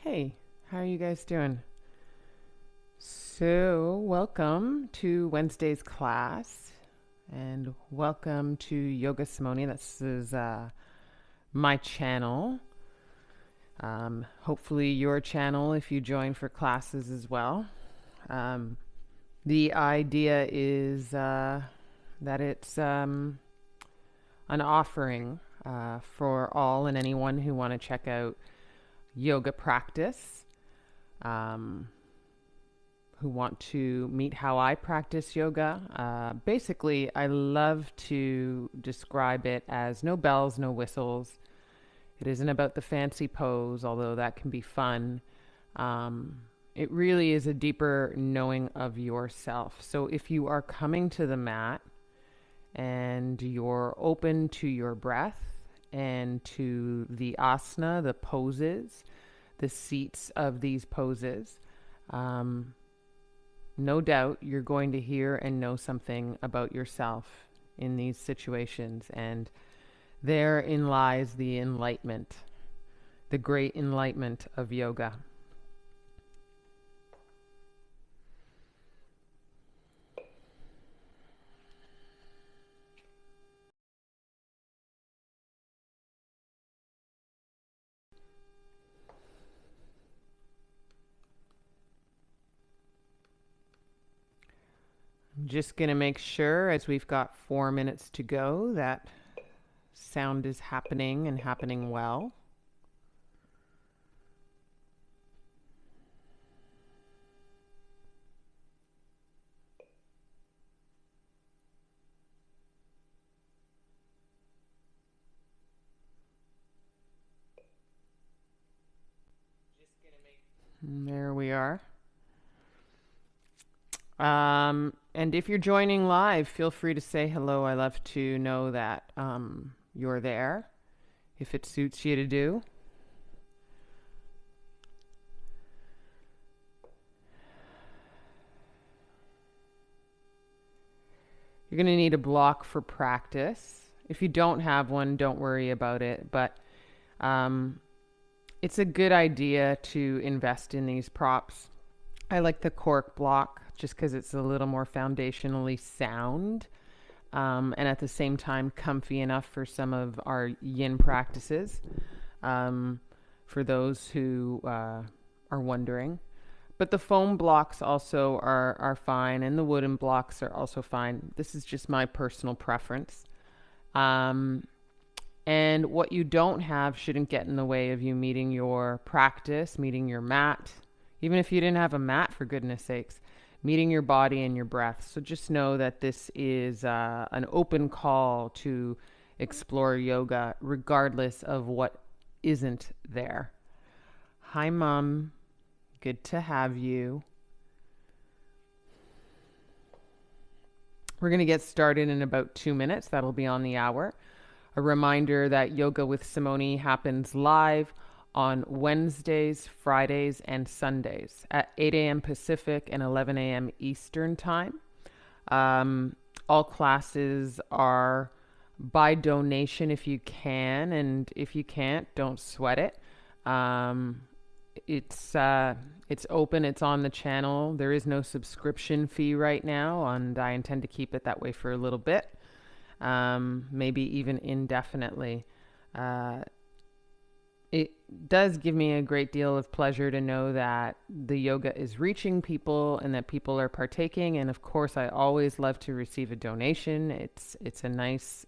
Hey, how are you guys doing? So, welcome to Wednesday's class and welcome to Yoga Simone. This is my channel. Hopefully, your channel if you join for classes as well. The idea is that it's an offering for all and anyone who want to check out yoga practice, who want to meet how I practice yoga. Basically, I love to describe it as no bells, no whistles. It isn't about the fancy pose, although that can be fun. It really is a deeper knowing of yourself. So if you are coming to the mat and you're open to your breath and to the asana, the poses, the seats of these poses, no doubt you're going to hear and know something about yourself in these situations. And therein lies the enlightenment, the great enlightenment of yoga. I'm just going to make sure, as we've got 4 minutes to go, that sound is happening and happening well. There we are. And if you're joining live, feel free to say hello. I love to know that you're there, if it suits you to do. You're going to need a block for practice. If you don't have one, don't worry about it. But it's a good idea to invest in these props. I like the cork block just because it's a little more foundationally sound, and at the same time comfy enough for some of our yin practices, for those who are wondering. But the foam blocks also are fine, and the wooden blocks are also fine. This is just my personal preference. And what you don't have shouldn't get in the way of you meeting your practice, meeting your mat. Even if you didn't have a mat, for goodness sakes, meeting your body and your breath. So just know that this is an open call to explore yoga, regardless of what isn't there. Hi, Mom. Good to have you. We're going to get started in about 2 minutes. That'll be on the hour. A reminder that Yoga with Simone happens live on Wednesdays, Fridays, and Sundays at 8 a.m. Pacific and 11 a.m. Eastern Time. All classes are by donation if you can, and if you can't, don't sweat it. It's open, it's on the channel. There is no subscription fee right now, and I intend to keep it that way for a little bit, maybe even indefinitely. It does give me a great deal of pleasure to know that the yoga is reaching people and that people are partaking. And of course, I always love to receive a donation. It's a nice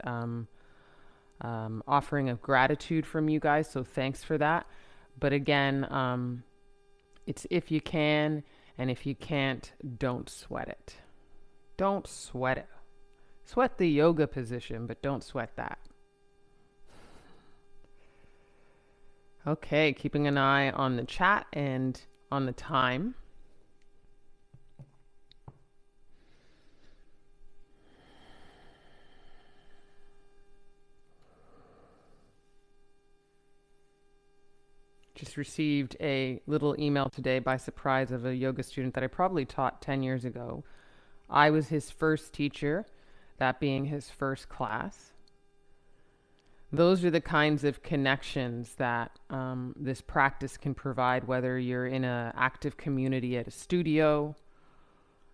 offering of gratitude from you guys. So thanks for that. But again, it's if you can, and if you can't, don't sweat it. Don't sweat it. Sweat the yoga position, but don't sweat that. Okay, keeping an eye on the chat and on the time. Just received a little email today by surprise of a yoga student that I probably taught 10 years ago. I was his first teacher, that being his first class. Those are the kinds of connections that this practice can provide, whether you're in an active community at a studio.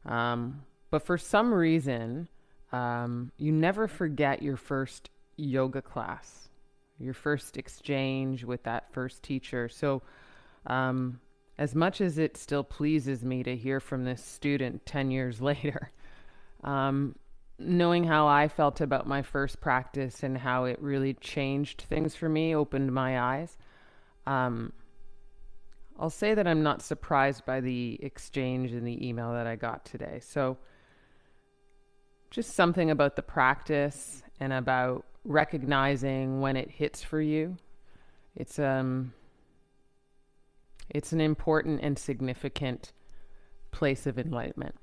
But for some reason, you never forget your first yoga class, your first exchange with that first teacher. So as much as it still pleases me to hear from this student 10 years later, knowing how I felt about my first practice and how it really changed things for me, opened my eyes, I'll say that I'm not surprised by the exchange in the email that I got today. So just something about the practice and about recognizing when it hits for you. It's an important and significant place of enlightenment.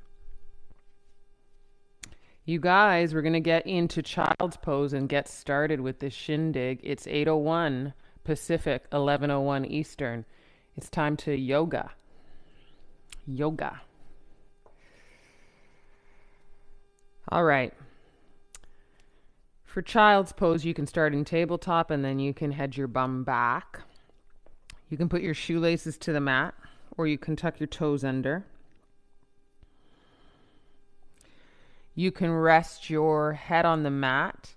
You guys, we're going to get into child's pose and get started with this shindig. It's 8:01 Pacific, 11:01 Eastern. It's time to yoga. Yoga. All right. For child's pose, you can start in tabletop and then you can head your bum back. You can put your shoelaces to the mat, or you can tuck your toes under. You can rest your head on the mat,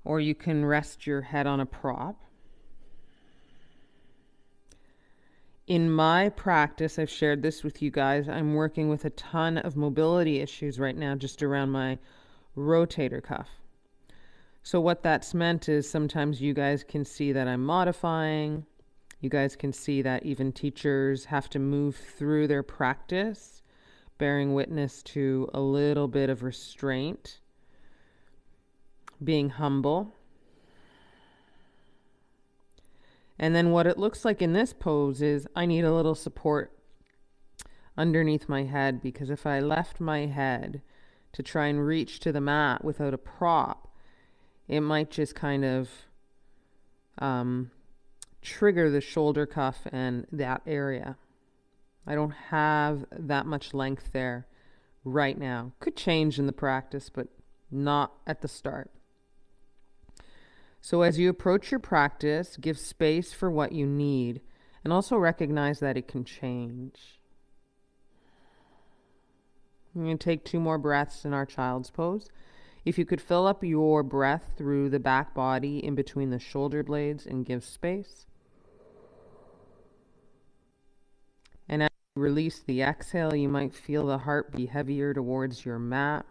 or you can rest your head on a prop. In my practice, I've shared this with you guys, I'm working with a ton of mobility issues right now just around my rotator cuff. So what that's meant is sometimes you guys can see that I'm modifying. You guys can see that even teachers have to move through their practice, bearing witness to a little bit of restraint, being humble. And then what it looks like in this pose is I need a little support underneath my head, because if I left my head to try and reach to the mat without a prop, it might just kind of trigger the shoulder cuff and that area. I don't have that much length there right now. Could change in the practice, but not at the start. So as you approach your practice, give space for what you need, and also recognize that it can change. I'm going to take 2 more breaths in our child's pose. If you could fill up your breath through the back body in between the shoulder blades and give space. And as you release the exhale, you might feel the heart be heavier towards your mat.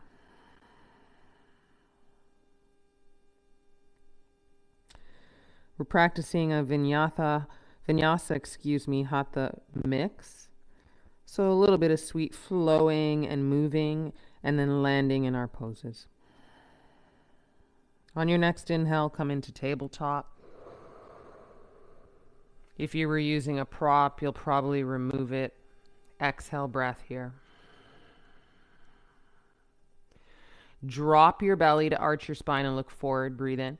We're practicing a VINYASA, HATHA mix. So a little bit of sweet flowing and moving, and then landing in our poses. On your next inhale, come into tabletop. If you were using a prop, you'll probably remove it. Exhale breath here. Drop your belly to arch your spine and look forward. Breathe in.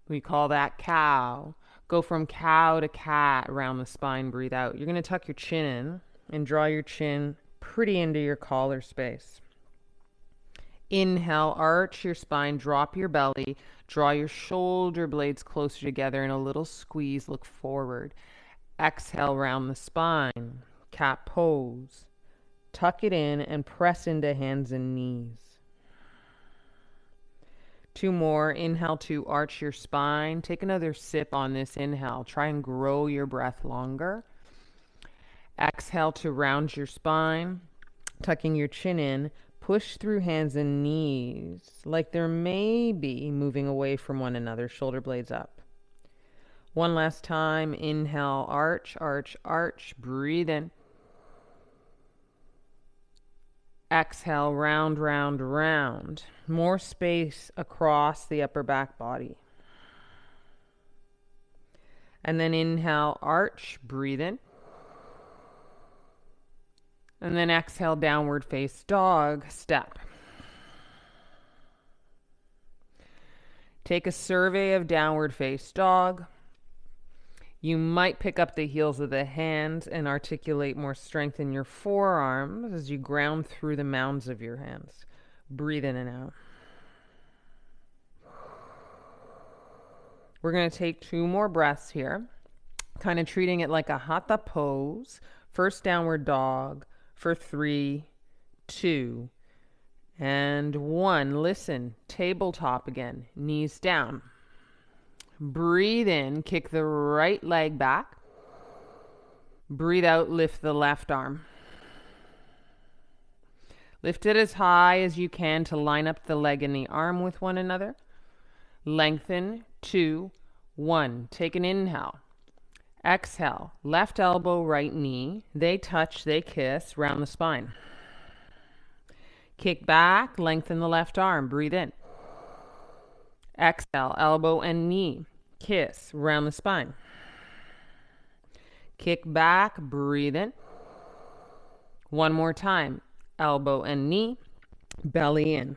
We call that cow. Go from cow to cat around the spine. Breathe out. You're going to tuck your chin in and draw your chin pretty into your collar space. Inhale, arch your spine, drop your belly, draw your shoulder blades closer together in a little squeeze, look forward. Exhale, round the spine, cat pose. Tuck it in and press into hands and knees. 2 more. Inhale to arch your spine. Take another sip on this inhale. Try and grow your breath longer. Exhale to round your spine, tucking your chin in. Push through hands and knees like they're maybe moving away from one another, shoulder blades up. One last time. Inhale, arch, arch, arch. Breathe in. Exhale, round, round, round. More space across the upper back body. And then inhale, arch, breathe in. And then exhale, downward face dog, step. Take a survey of downward face dog. You might pick up the heels of the hands and articulate more strength in your forearms as you ground through the mounds of your hands. Breathe in and out. We're going to take 2 more breaths here, kind of treating it like a hatha pose. First downward dog for 3, 2, and 1. Listen, tabletop again, knees down. Breathe in, kick the right leg back. Breathe out, lift the left arm. Lift it as high as you can to line up the leg and the arm with one another. Lengthen, 2, 1. Take an inhale. Exhale, left elbow, right knee. They touch, they kiss, round the spine. Kick back, lengthen the left arm, breathe in. Exhale, elbow and knee, kiss, round the spine. Kick back, breathe in. One more time, elbow and knee, belly in.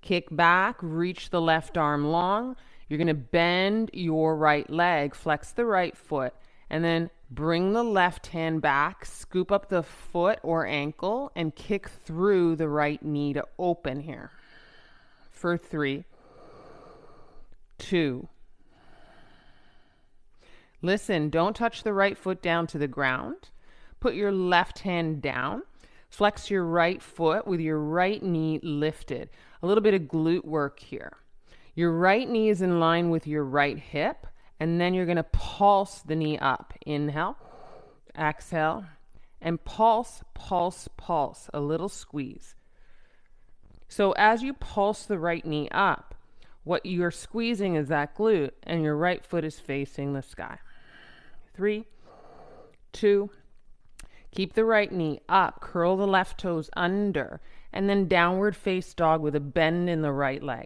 Kick back, reach the left arm long. You're going to bend your right leg, flex the right foot, and then bring the left hand back, scoop up the foot or ankle, and kick through the right knee to open here. For 3, 2. Listen, don't touch the right foot down to the ground. Put your left hand down. Flex your right foot with your right knee lifted. A little bit of glute work here. Your right knee is in line with your right hip, and then you're going to pulse the knee up. Inhale, exhale, and pulse, pulse, pulse. A little squeeze. So as you pulse the right knee up, what you're squeezing is that glute, and your right foot is facing the sky. 3, 2, keep the right knee up, curl the left toes under, and then downward face dog with a bend in the right leg.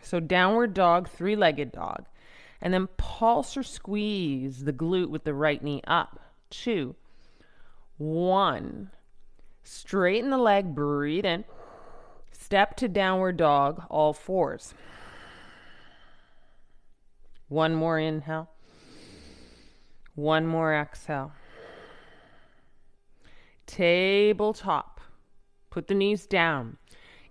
So downward dog, 3-legged dog, and then pulse or squeeze the glute with the right knee up. 2, 1, straighten the leg, breathe in, step to downward dog, all 4s. One more inhale. One more exhale. Tabletop. Put the knees down.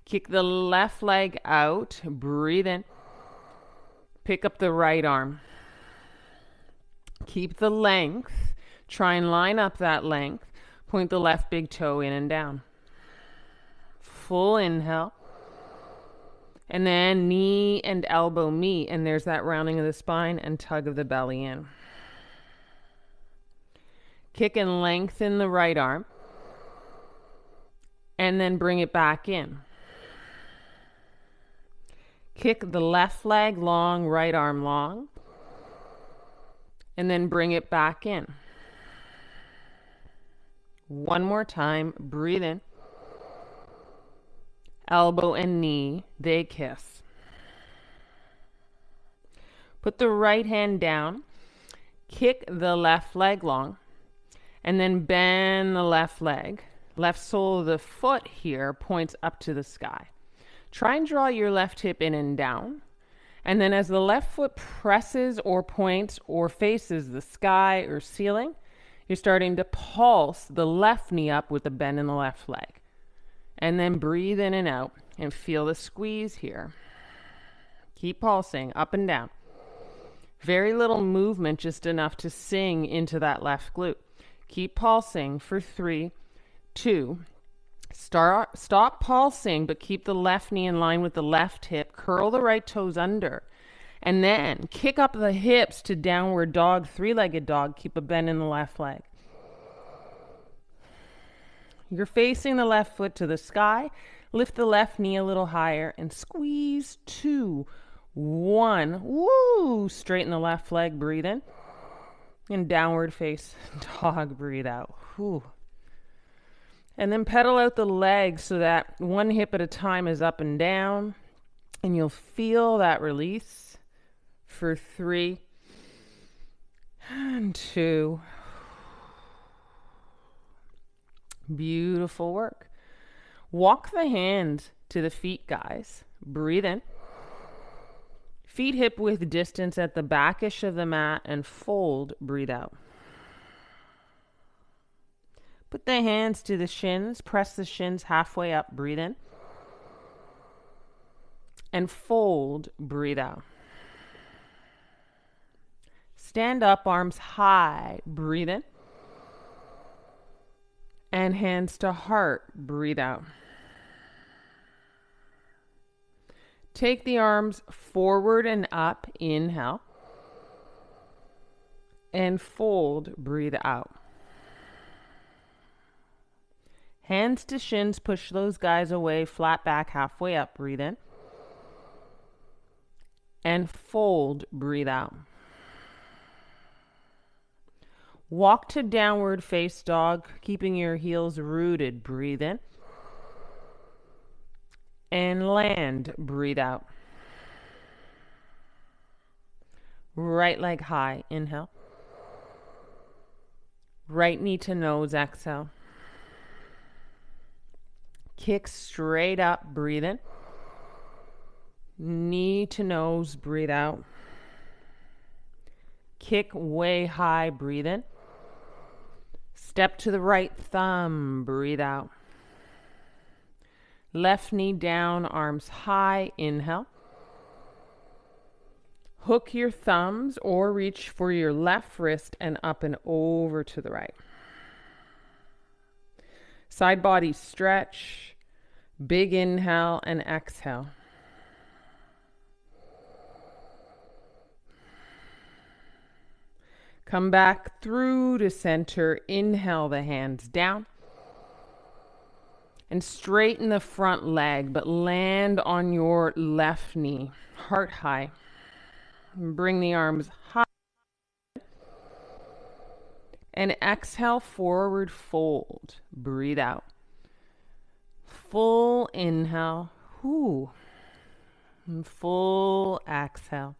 Kick the left leg out. Breathe in. Pick up the right arm. Keep the length. Try and line up that length. Point the left big toe in and down. Full inhale. And then knee and elbow meet, and there's that rounding of the spine and tug of the belly in. Kick and lengthen the right arm, and then bring it back in. Kick the left leg long, right arm long, and then bring it back in. One more time, breathe in. Elbow and knee, they kiss. Put the right hand down, kick the left leg long, and then bend the left leg. Left sole of the foot here points up to the sky. Try and draw your left hip in and down. And then as the left foot presses or points or faces the sky or ceiling, you're starting to pulse the left knee up with the bend in the left leg. And then breathe in and out and feel the squeeze here. Keep pulsing up and down. Very little movement, just enough to sing into that left glute. Keep pulsing for 3, 2. Stop pulsing, but keep the left knee in line with the left hip. Curl the right toes under. And then kick up the hips to downward dog, 3-legged dog. Keep a bend in the left leg. You're facing the left foot to the sky. Lift the left knee a little higher and squeeze. 2, 1. Woo! Straighten the left leg, breathe in. And downward face dog, breathe out. Whew. And then pedal out the legs so that one hip at a time is up and down. And you'll feel that release for 3 and 2. Beautiful work. Walk the hands to the feet, guys. Breathe in. Feet hip width distance at the backish of the mat and fold. Breathe out. Put the hands to the shins. Press the shins halfway up. Breathe in. and fold, breathe out. Stand up, arms high, breathe in. And hands to heart, breathe out. Take the arms forward and up, inhale. And fold, breathe out. Hands to shins, push those guys away, flat back, halfway up, breathe in. And fold, breathe out. Walk to downward face dog, keeping your heels rooted, breathe in. And land, breathe out. Right leg high, inhale. Right knee to nose, exhale. Kick straight up, breathe in. Knee to nose, breathe out. Kick way high, breathe in. Step to the right thumb, breathe out. Left knee down, arms high, inhale. Hook your thumbs or reach for your left wrist and up and over to the right. Side body stretch, big inhale and exhale. Come back through to center, inhale the hands down. And straighten the front leg, but land on your left knee, heart high. Bring the arms high. And exhale, forward fold. Breathe out. Full inhale. Whoo. And full exhale.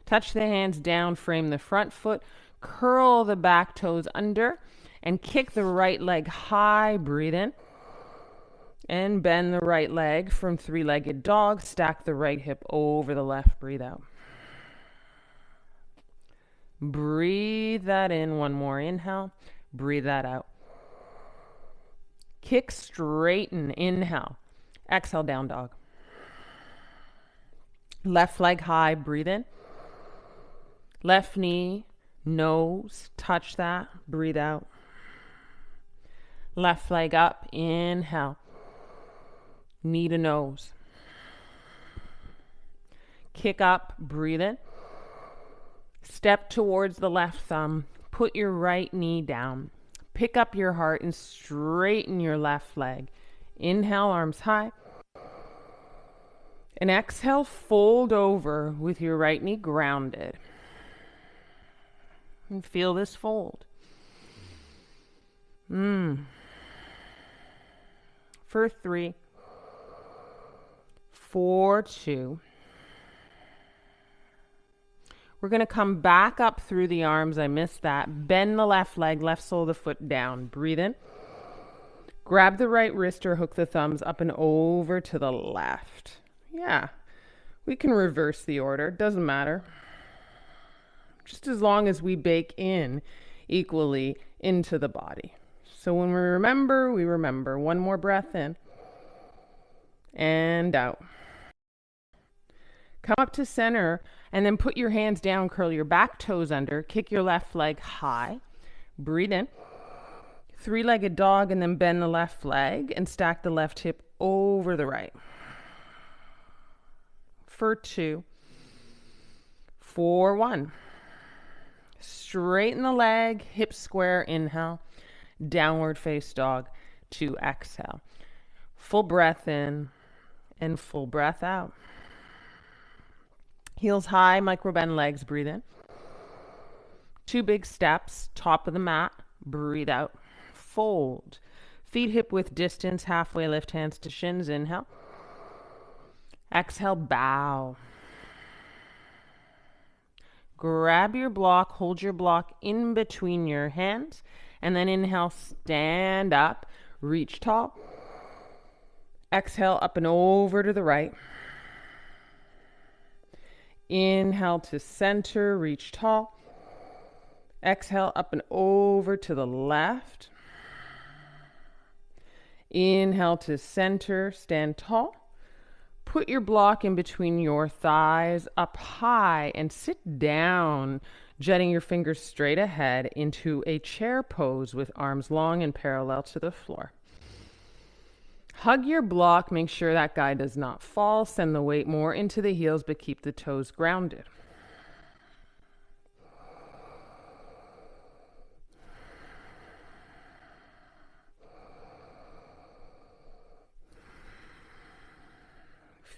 Touch the hands down, frame the front foot, curl the back toes under, and kick the right leg high, breathe in. And bend the right leg from three-legged dog, stack the right hip over the left, breathe out. Breathe that in, one more inhale, breathe that out. Kick, straighten, inhale, exhale, down dog. Left leg high, breathe in. Left knee, nose, touch that, breathe out. Left leg up, inhale. Knee to nose. Kick up, breathe in. Step towards the left thumb. Put your right knee down. Pick up your heart and straighten your left leg. Inhale, arms high. And exhale, fold over with your right knee grounded. And feel this fold. For 3, 4, 2. We're going to come back up through the arms. I missed that. Bend the left leg, left sole of the foot down. Breathe in. Grab the right wrist or hook the thumbs up and over to the left. Yeah, we can reverse the order. Doesn't matter. Just as long as we bake in equally into the body. So when we remember, we remember. One more breath in. And out. Come up to center and then put your hands down, curl your back toes under, kick your left leg high. Breathe in. Three-legged dog and then bend the left leg and stack the left hip over the right. For 2, 4, 1. Straighten the leg, hips square, inhale. Downward face dog, 2, exhale. Full breath in and full breath out. Heels high, micro bend legs, breathe in. 2 big steps, top of the mat, breathe out. Fold. Feet hip width distance, halfway lift hands to shins, inhale. Exhale, bow. Grab your block, hold your block in between your hands, and then inhale, stand up, reach tall. Exhale, up and over to the right. Inhale to center, reach tall. Exhale, up and over to the left. Inhale to center, stand tall. Put your block in between your thighs, up high, and sit down, jetting your fingers straight ahead into a chair pose with arms long and parallel to the floor. Hug your block, make sure that guy does not fall. Send the weight more into the heels, but keep the toes grounded.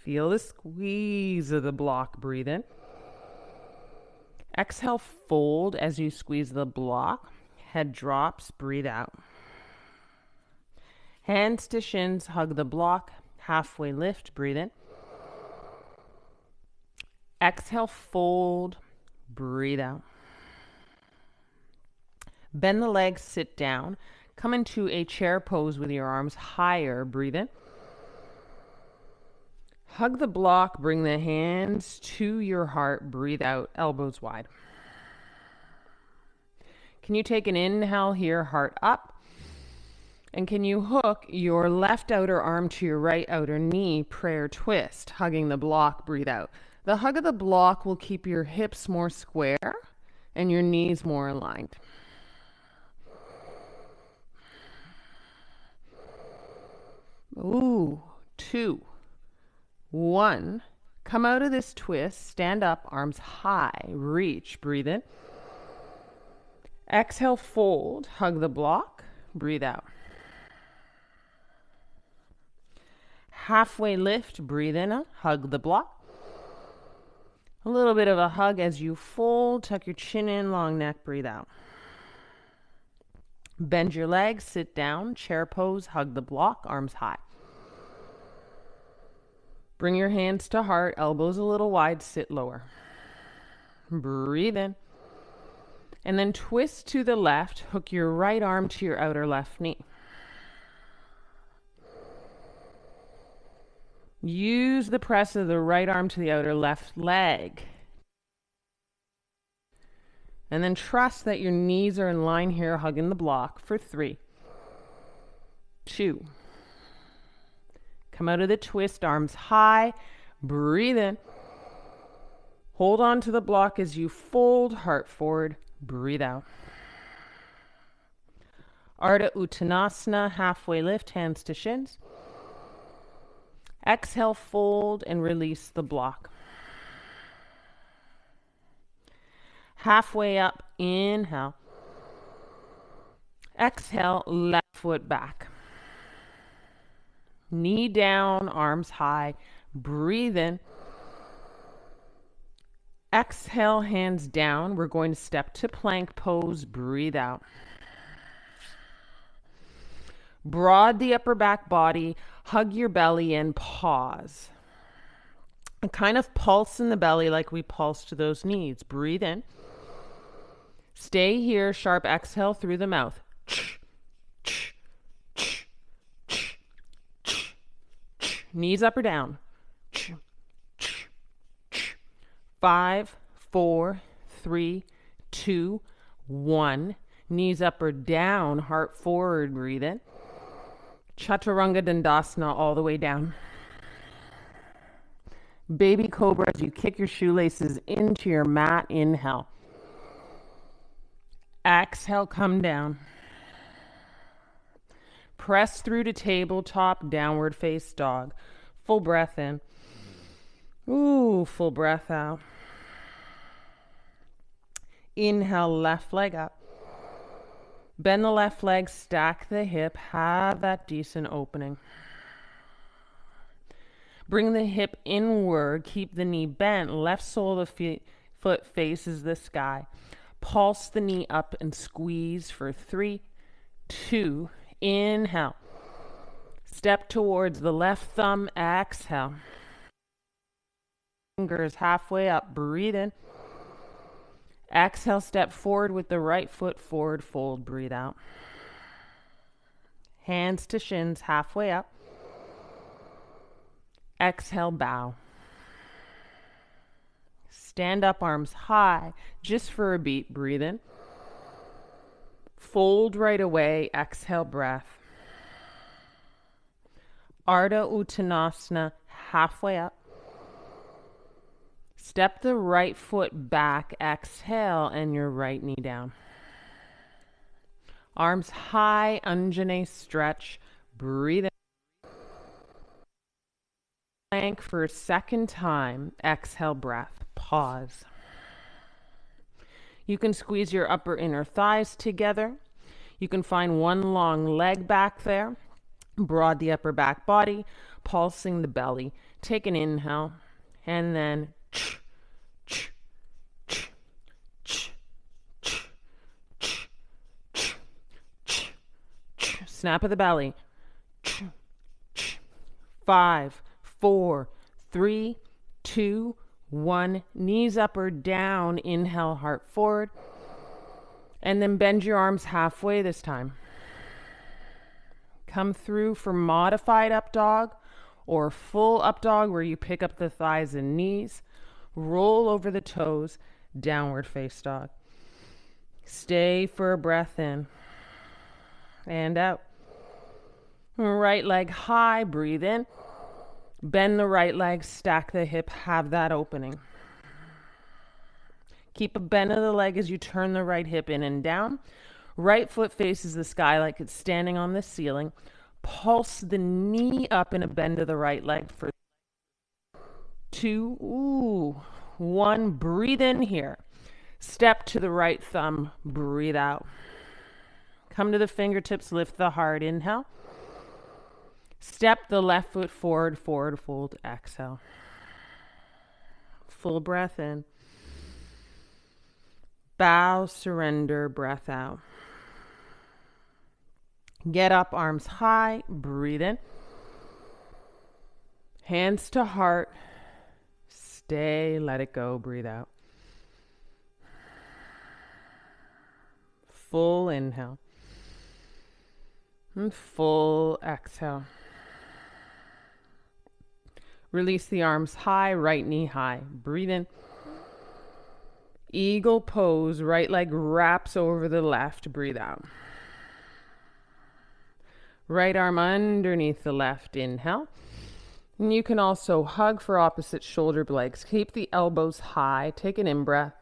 Feel the squeeze of the block. Breathe in. Exhale, fold as you squeeze the block. Head drops. Breathe out. Hands to shins. Hug the block. Halfway lift. Breathe in. Exhale, fold. Breathe out. Bend the legs. Sit down. Come into a chair pose with your arms higher. Breathe in. Hug the block, bring the hands to your heart, breathe out, elbows wide. Can you take an inhale here, heart up? And can you hook your left outer arm to your right outer knee, prayer twist, hugging the block, breathe out. The hug of the block will keep your hips more square and your knees more aligned. Ooh, 2, 1. Come out of this twist, stand up, arms high, reach, breathe in. Exhale, fold, hug the block, breathe out. Halfway lift, breathe in, hug the block. A little bit of a hug as you fold, tuck your chin in, long neck, breathe out. Bend your legs, sit down, chair pose, hug the block, arms high. Bring your hands to heart, elbows a little wide, sit lower. Breathe in. And then twist to the left, hook your right arm to your outer left knee. Use the press of the right arm to the outer left leg. And then trust that your knees are in line here, hugging the block for 3, 2. Come out of the twist, arms high, breathe in. Hold on to the block as you fold, heart forward, breathe out. Ardha Uttanasana, halfway lift, hands to shins. Exhale, fold, and release the block. Halfway up, inhale. Exhale, left foot back. Knee down, arms high. Breathe in. Exhale, hands down. We're going to step to plank pose. Breathe out. Broad the upper back body. Hug your belly and pause. And kind of pulse in the belly like we pulse to those knees. Breathe in. Stay here. Sharp exhale through the mouth. Knees up or down. 5, 4, 3, 2, 1. Knees up or down, heart forward, breathe in. Chaturanga Dandasana all the way down. Baby Cobra as you kick your shoelaces into your mat, inhale. Exhale, come down. Press through to tabletop, downward face dog. Full breath in. Ooh, full breath out. Inhale, left leg up. Bend the left leg, stack the hip, have that decent opening. Bring the hip inward, keep the knee bent, left sole of the foot faces the sky. Pulse the knee up and squeeze for 3, 2, inhale. Step towards the left thumb, exhale. Fingers halfway up, breathe in. Exhale, step forward with the right foot, forward fold, breathe out. Hands to shins, halfway up. Exhale, bow. Stand up, arms high, just for a beat, breathe in. Fold right away, exhale, breath. Ardha Uttanasana, halfway up. Step the right foot back, exhale, and your right knee down. Arms high, Anjane stretch, breathe in. Plank for a second time, exhale breath, pause. You can squeeze your upper inner thighs together. You can find one long leg back there. Broad the upper back body, pulsing the belly. Take an inhale, and then snap of the belly. 5, 4, 3, 2, 1. Knees up or down. Inhale, heart forward. And then bend your arms halfway this time. Come through for modified up dog or full up dog where you pick up the thighs and knees. Roll over the toes, downward face dog. Stay for a breath in and out. Right leg high, breathe in. Bend the right leg, stack the hip, have that opening. Keep a bend of the leg as you turn the right hip in and down. Right foot faces the sky like it's standing on the ceiling. Pulse the knee up in a bend of the right leg for 2, 1. Breathe in here. Step to the right thumb, breathe out. Come to the fingertips, lift the heart, inhale. Step the left foot forward, forward fold, exhale. Full breath in. Bow, surrender, breath out. Get up, arms high, breathe in. Hands to heart. Stay, let it go, breathe out. Full inhale. And full exhale. Release the arms high, right knee high. Breathe in. Eagle pose, right leg wraps over the left. Breathe out. Right arm underneath the left. Inhale. And you can also hug for opposite shoulder blades. Keep the elbows high. Take an in-breath.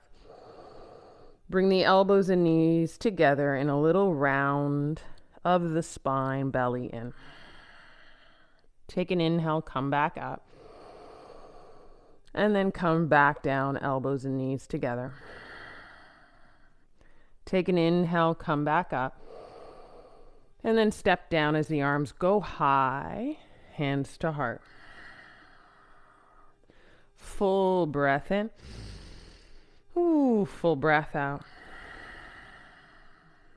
Bring the elbows and knees together in a little round of the spine, belly in. Take an inhale, come back up. And then come back down, elbows and knees together. Take an inhale, come back up. And then step down as the arms go high, hands to heart. Full breath in. Ooh, full breath out.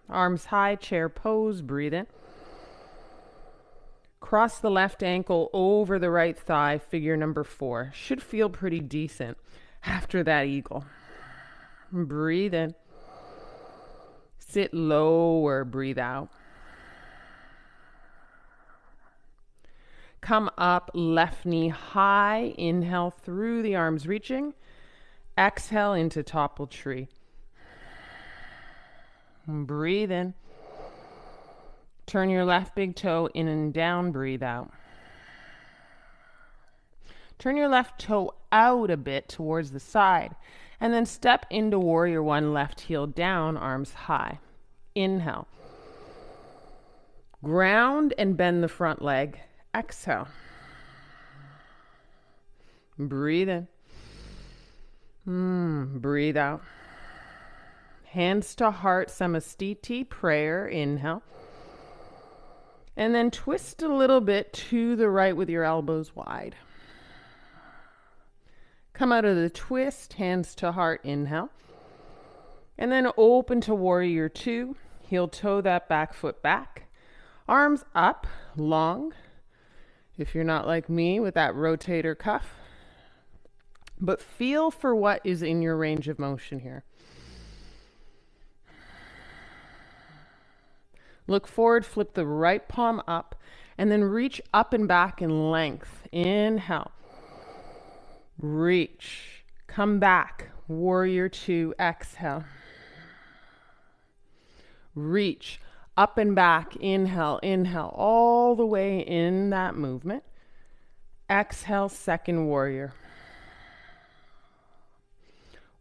Arms high, chair pose, breathe in. Cross the left ankle over the right thigh, figure number 4. Should feel pretty decent after that eagle. Breathe in. Sit lower, breathe out. Come up, left knee high. Inhale through the arms reaching. Exhale into topple tree. Breathe in. Turn your left big toe in and down, breathe out. Turn your left toe out a bit towards the side, and then step into warrior 1, left heel down, arms high. Inhale. Ground and bend the front leg. Exhale. Breathe in. Breathe out. Hands to heart, samastiti, prayer. Inhale. And then twist a little bit to the right with your elbows wide. Come out of the twist, hands to heart, inhale. And then open to warrior 2. Heel toe that back foot back. Arms up, long. If you're not like me with that rotator cuff. But feel for what is in your range of motion here. Look forward, flip the right palm up, and then reach up and back in length. Inhale. Reach. Come back. Warrior 2, exhale. Reach Up and back, inhale, inhale, all the way in that movement. Exhale, second warrior.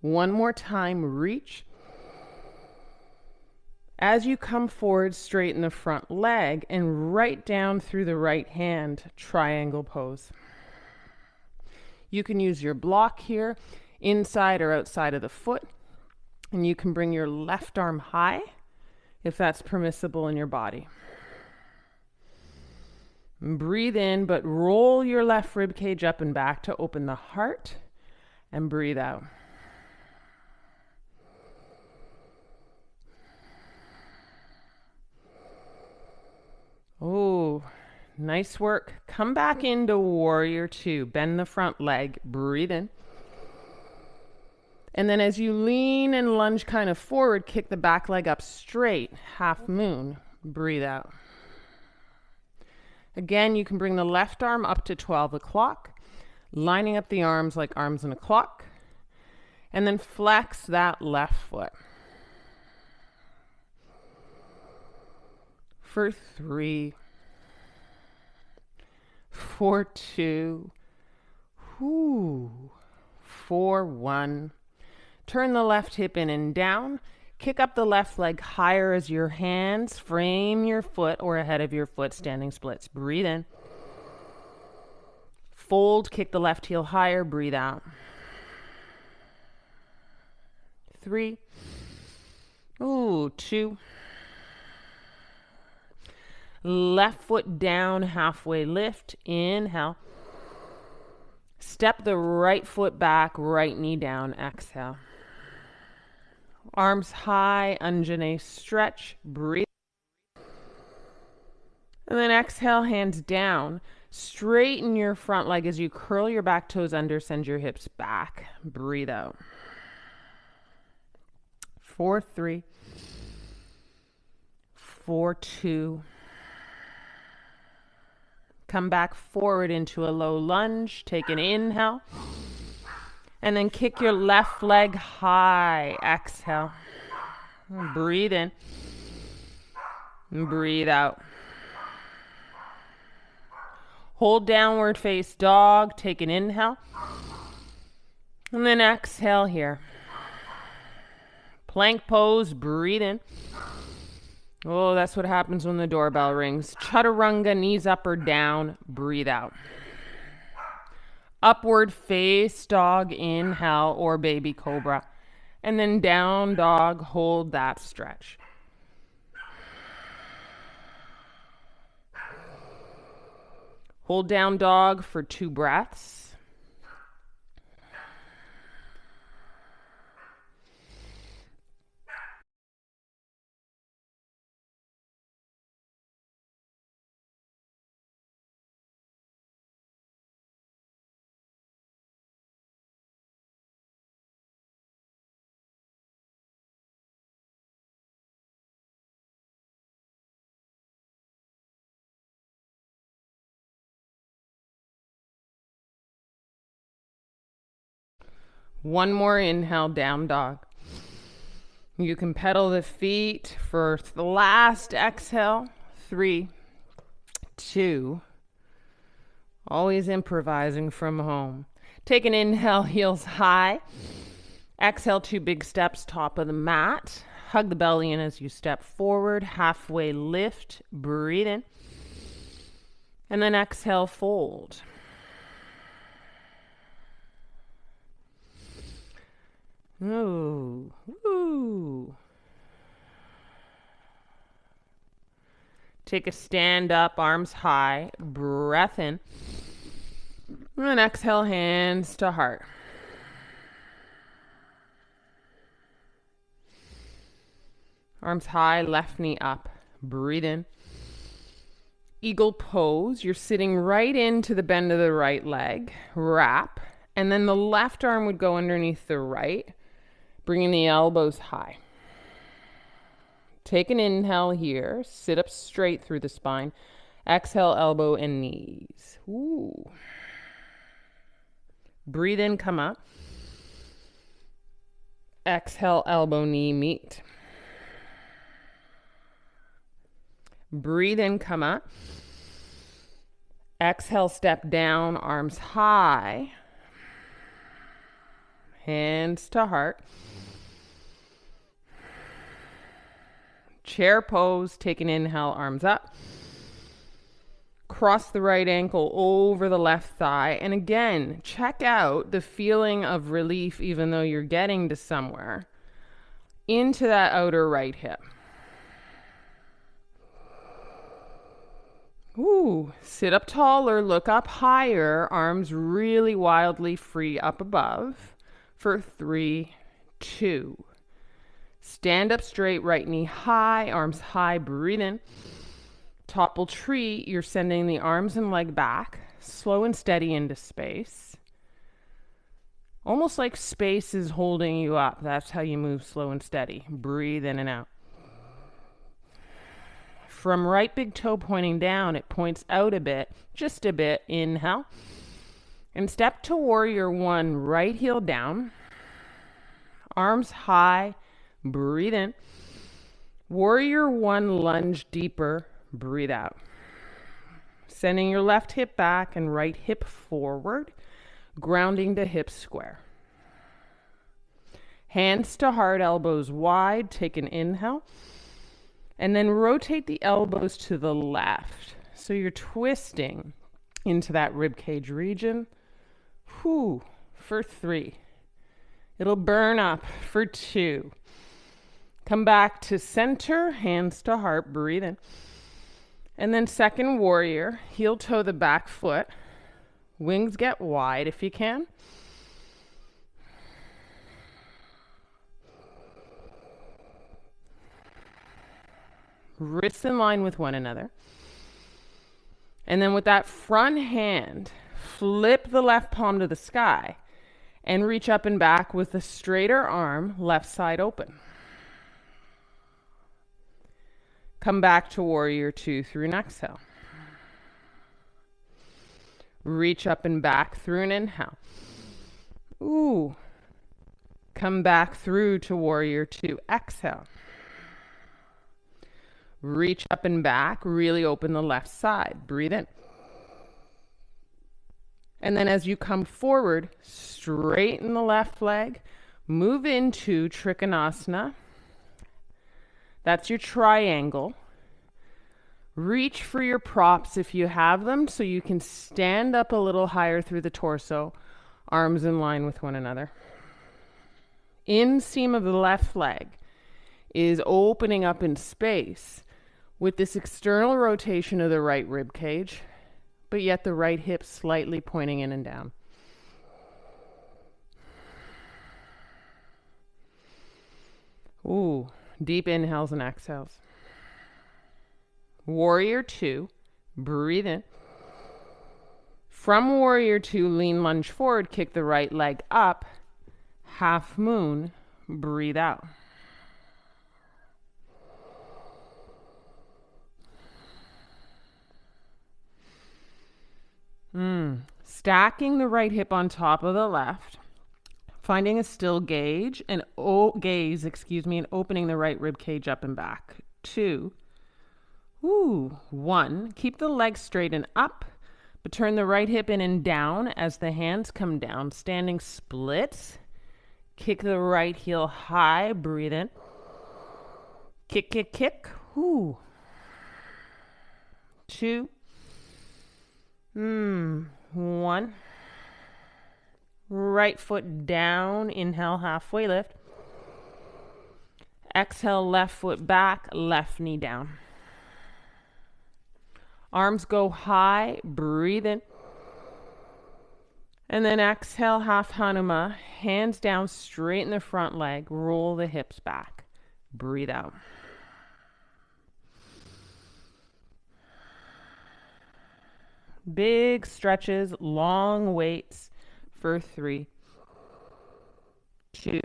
One more time, reach. As you come forward, straighten the front leg and right down through the right hand, triangle pose. You can use your block here, inside or outside of the foot, and you can bring your left arm high if that's permissible in your body. Breathe in, but roll your left rib cage up and back to open the heart, and breathe out. Oh, nice work. Come back into warrior two. Bend the front leg. Breathe in. And then as you lean and lunge kind of forward, kick the back leg up straight. Half moon. Breathe out. Again, you can bring the left arm up to 12 o'clock, lining up the arms like arms in a clock. And then flex that left foot. For 3, for 2, 4, 1. Turn the left hip in and down. Kick up the left leg higher as your hands frame your foot or ahead of your foot, standing splits. Breathe in. Fold, kick the left heel higher, breathe out. 3, 2. Left foot down, halfway lift, inhale. Step the right foot back, right knee down, exhale. Arms high, Anjane stretch, breathe. And then exhale, hands down. Straighten your front leg as you curl your back toes under, send your hips back. Breathe out. 4, 3, 4, 2. Come back forward into a low lunge. Take an inhale. And then kick your left leg high. Exhale. Breathe in. Breathe out. Hold downward face dog. Take an inhale. And then exhale here. Plank pose. Breathe in. Oh, that's what happens when the doorbell rings. Chaturanga, knees up or down. Breathe out. Upward face dog, inhale, or baby cobra. And then down dog, hold that stretch. Hold down dog for 2 breaths. One more inhale, down dog. You can pedal the feet for the last exhale. 3, 2. Always improvising from home. Take an inhale, heels high. Exhale, 2 big steps, top of the mat. Hug the belly in as you step forward. Halfway lift. Breathe in. And then exhale, fold. Ooh, ooh. Take a stand up, arms high, breath in. And then exhale, hands to heart. Arms high, left knee up. Breathe in. Eagle pose. You're sitting right into the bend of the right leg. Wrap. And then the left arm would go underneath the right, bringing the elbows high. Take an inhale here. Sit up straight through the spine. Exhale, elbow and knees. Ooh. Breathe in, come up. Exhale, elbow, knee, meet. Breathe in, come up. Exhale, step down, arms high. Hands to heart. Chair pose, take an inhale, arms up. Cross the right ankle over the left thigh. And again, check out the feeling of relief, even though you're getting to somewhere, into that outer right hip. Ooh, sit up taller, look up higher, arms really wildly free up above for 3, 2. Stand up straight, right knee high, arms high, breathe in. Topple tree, you're sending the arms and leg back, slow and steady into space. Almost like space is holding you up. That's how you move slow and steady. Breathe in and out. From right big toe pointing down, it points out a bit, just a bit. Inhale. And step to warrior one, right heel down. Arms high, breathe in. Warrior one, lunge deeper, breathe out. Sending your left hip back and right hip forward, grounding to hip square. Hands to heart, elbows wide, take an inhale. And then rotate the elbows to the left. So you're twisting into that rib cage region. Whew, for 3. It'll burn up for 2. Come back to center, hands to heart, breathe in. And then second warrior, heel toe the back foot. Wings get wide if you can. Wrists in line with one another. And then with that front hand, flip the left palm to the sky and reach up and back with the straighter arm, left side open. Come back to warrior 2 through an exhale. Reach up and back through an inhale. Ooh. Come back through to warrior 2, exhale. Reach up and back, really open the left side. Breathe in. And then as you come forward, straighten the left leg, move into Trikonasana. That's your triangle. Reach for your props if you have them so you can stand up a little higher through the torso, arms in line with one another. Inseam of the left leg is opening up in space with this external rotation of the right rib cage, but yet the right hip slightly pointing in and down. Ooh, deep inhales and exhales. Warrior 2, breathe in. From warrior 2, lean lunge forward, kick the right leg up, half moon, breathe out. Stacking the right hip on top of the left, finding a still gaze, and opening the right rib cage up and back. 2. 1. Keep the legs straight and up, but turn the right hip in and down as the hands come down. Standing splits. Kick the right heel high, breathe in. Kick, kick, kick. 2. 1. Right foot down, inhale, halfway lift. Exhale, left foot back, left knee down. Arms go high, breathe in. And then exhale, half Hanuma, hands down, straighten the front leg, roll the hips back. Breathe out. Big stretches, long waits for 3, 2.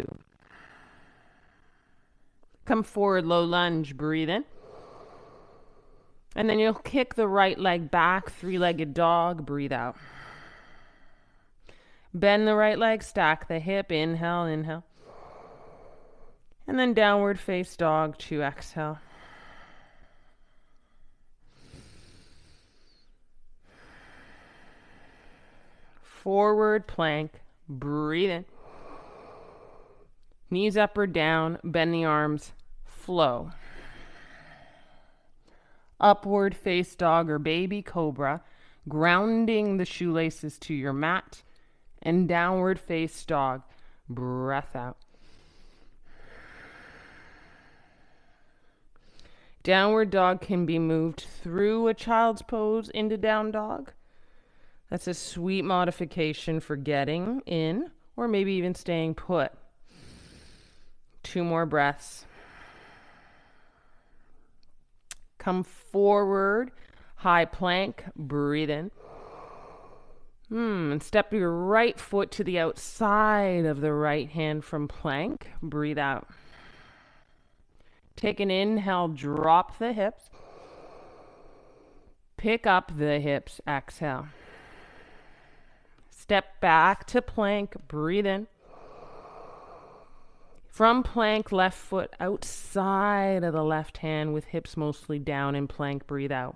Come forward, low lunge, breathe in. And then you'll kick the right leg back, 3-legged dog, breathe out. Bend the right leg, stack the hip, inhale, inhale. And then downward face dog 2, exhale. Forward plank. Breathe in. Knees up or down. Bend the arms. Flow. Upward face dog or baby cobra, grounding the shoelaces to your mat. And downward face dog. Breath out. Downward dog can be moved through a child's pose into down dog. That's a sweet modification for getting in or maybe even staying put. 2 more breaths. Come forward, high plank, breathe in. And step your right foot to the outside of the right hand from plank. Breathe out. Take an inhale, drop the hips. Pick up the hips, exhale. Step back to plank, breathe in. From plank, left foot outside of the left hand with hips mostly down in plank, breathe out.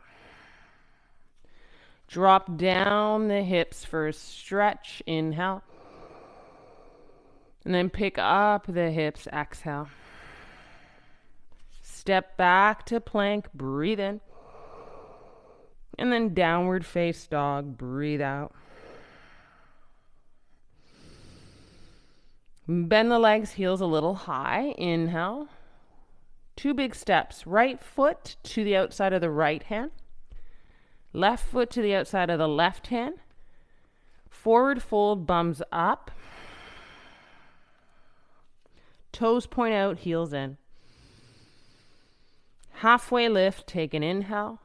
Drop down the hips for a stretch, inhale. And then pick up the hips, exhale. Step back to plank, breathe in. And then downward face dog, breathe out. Bend the legs, heels a little high, inhale. 2 big steps, right foot to the outside of the right hand. Left foot to the outside of the left hand. Forward fold, bums up. Toes point out, heels in. Halfway lift, take an inhale.